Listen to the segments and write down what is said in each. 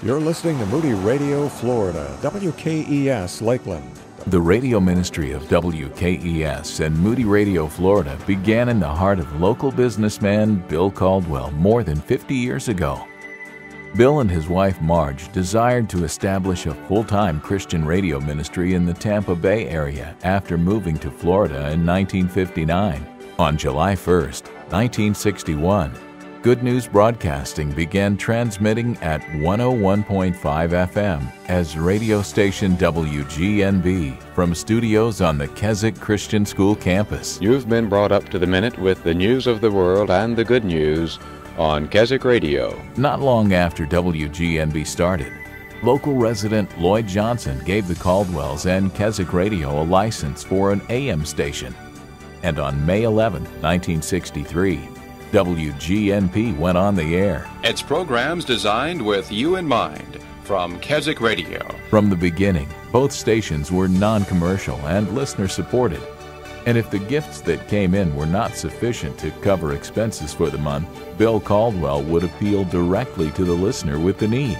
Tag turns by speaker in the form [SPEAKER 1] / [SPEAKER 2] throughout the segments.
[SPEAKER 1] You're listening to Moody Radio, Florida, WKES Lakeland.
[SPEAKER 2] The radio ministry of WKES and Moody Radio, Florida began in the heart of local businessman Bill Caldwell more than 50 years ago. Bill and his wife Marge desired to establish a full-time Christian radio ministry in the Tampa Bay area after moving to Florida in 1959. On July 1st, 1961, Good News Broadcasting began transmitting at 101.5 FM as radio station WGNB from studios on the Keswick Christian School campus.
[SPEAKER 3] You've been brought up to the minute with the news of the world and the good news on Keswick Radio.
[SPEAKER 2] Not long after WGNB started, local resident Lloyd Johnson gave the Caldwells and Keswick Radio a license for an AM station. And on May 11, 1963, WGNP went on the air.
[SPEAKER 4] Its programs designed with you in mind from Keswick Radio.
[SPEAKER 2] From the beginning, both stations were non-commercial and listener-supported. And if the gifts that came in were not sufficient to cover expenses for the month, Bill Caldwell would appeal directly to the listener with the need.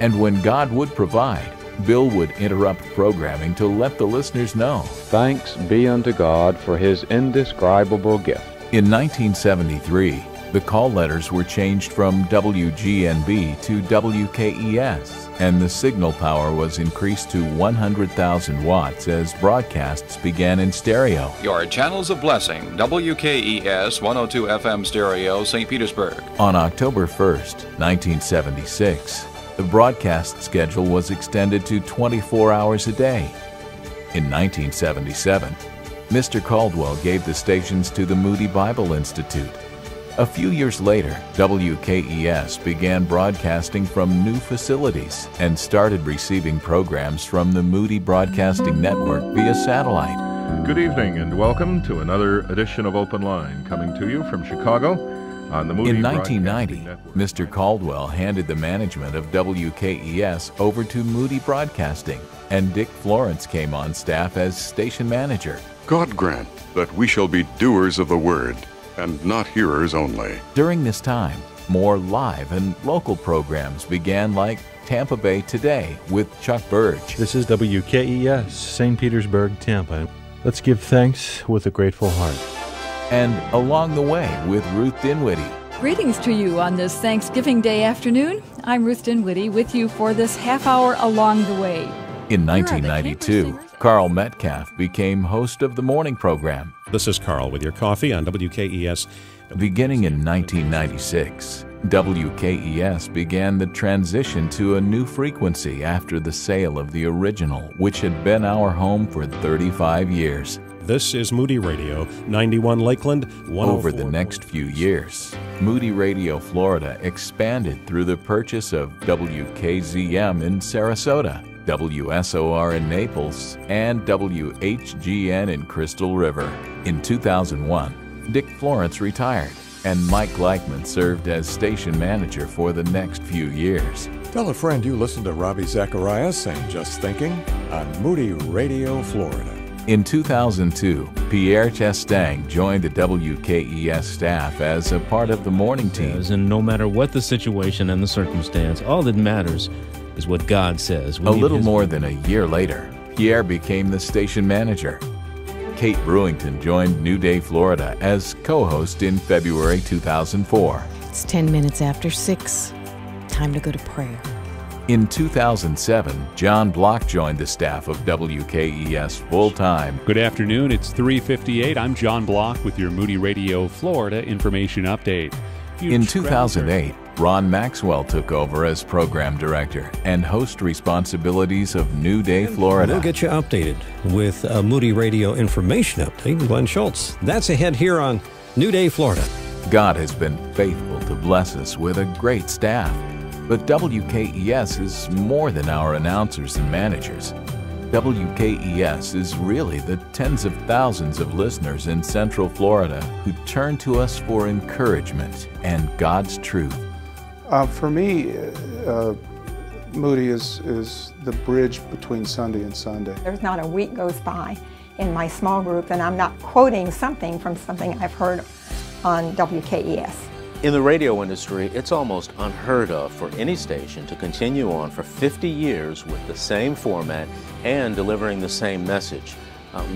[SPEAKER 2] And when God would provide, Bill would interrupt programming to let the listeners know.
[SPEAKER 3] Thanks be unto God for His indescribable gift.
[SPEAKER 2] In 1973, the call letters were changed from WGNB to WKES, and the signal power was increased to 100,000 watts as broadcasts began in stereo.
[SPEAKER 4] Your channels of blessing, WKES 102 FM stereo, St. Petersburg.
[SPEAKER 2] On October 1st, 1976, the broadcast schedule was extended to 24 hours a day. In 1977, Mr. Caldwell gave the stations to the Moody Bible Institute. A few years later, WKES began broadcasting from new facilities and started receiving programs from the Moody Broadcasting Network via satellite.
[SPEAKER 5] Good evening and welcome to another edition of Open Line, coming to you from Chicago on the Moody
[SPEAKER 2] In
[SPEAKER 5] Broadcasting
[SPEAKER 2] 1990,
[SPEAKER 5] Network.
[SPEAKER 2] Mr. Caldwell handed the management of WKES over to Moody Broadcasting, and Dick Florence came on staff as station manager.
[SPEAKER 6] God grant that we shall be doers of the word, and not hearers only.
[SPEAKER 2] During this time, more live and local programs began, like Tampa Bay Today with Chuck Burge.
[SPEAKER 7] This is WKES, St. Petersburg, Tampa. Let's give thanks with a grateful heart.
[SPEAKER 2] And Along the Way with Ruth Dinwiddie.
[SPEAKER 8] Greetings to you on this Thanksgiving Day afternoon. I'm Ruth Dinwiddie with you for this half hour Along the Way.
[SPEAKER 2] In 1992, Carl Metcalf became host of the morning program.
[SPEAKER 9] This is Carl with your coffee on WKES.
[SPEAKER 2] Beginning in 1996, WKES began the transition to a new frequency after the sale of the original, which had been our home for 35 years.
[SPEAKER 9] This is Moody Radio, 91 Lakeland, 104.
[SPEAKER 2] Over the next few years, Moody Radio Florida expanded through the purchase of WKZM in Sarasota, WSOR in Naples, and WHGN in Crystal River. In 2001, Dick Florence retired, and Mike Gleichman served as station manager for the next few years.
[SPEAKER 1] Tell a friend you listen to Robbie Zacharias and Just Thinking on Moody Radio, Florida.
[SPEAKER 2] In 2002, Pierre Chestang joined the WKES staff as a part of the morning team.
[SPEAKER 10] And no matter what the situation and the circumstance, all that matters is what God says.
[SPEAKER 2] A little more than a year later, Pierre became the station manager. Kate Brewington joined New Day, Florida as co-host in February 2004.
[SPEAKER 11] It's 10 minutes after 6. Time to go to prayer.
[SPEAKER 2] In 2007, John Block joined the staff of WKES full-time.
[SPEAKER 12] Good afternoon, it's 3:58. I'm John Block with your Moody Radio Florida information update.
[SPEAKER 2] In 2008, Ron Maxwell took over as program director and host responsibilities of New Day, Florida.
[SPEAKER 13] We'll get you updated with a Moody Radio information update. Glenn Schultz. That's ahead here on New Day, Florida.
[SPEAKER 2] God has been faithful to bless us with a great staff. But WKES is more than our announcers and managers. WKES is really the tens of thousands of listeners in Central Florida who turn to us for encouragement and God's truth.
[SPEAKER 14] For me, Moody is the bridge between Sunday and Sunday.
[SPEAKER 15] There's not a week goes by in my small group and I'm not quoting something from something I've heard on WKES.
[SPEAKER 16] In the radio industry, it's almost unheard of for any station to continue on for 50 years with the same format and delivering the same message.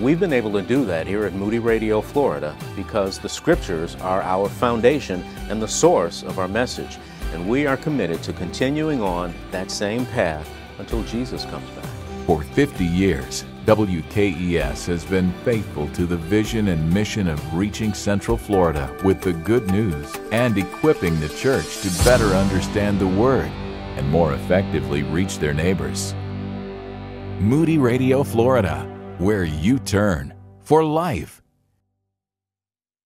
[SPEAKER 16] We've been able to do that here at Moody Radio Florida because the Scriptures are our foundation and the source of our message. And we are committed to continuing on that same path until Jesus comes back.
[SPEAKER 2] For 50 years, WKES has been faithful to the vision and mission of reaching Central Florida with the good news and equipping the church to better understand the Word and more effectively reach their neighbors. Moody Radio Florida, where you turn for life.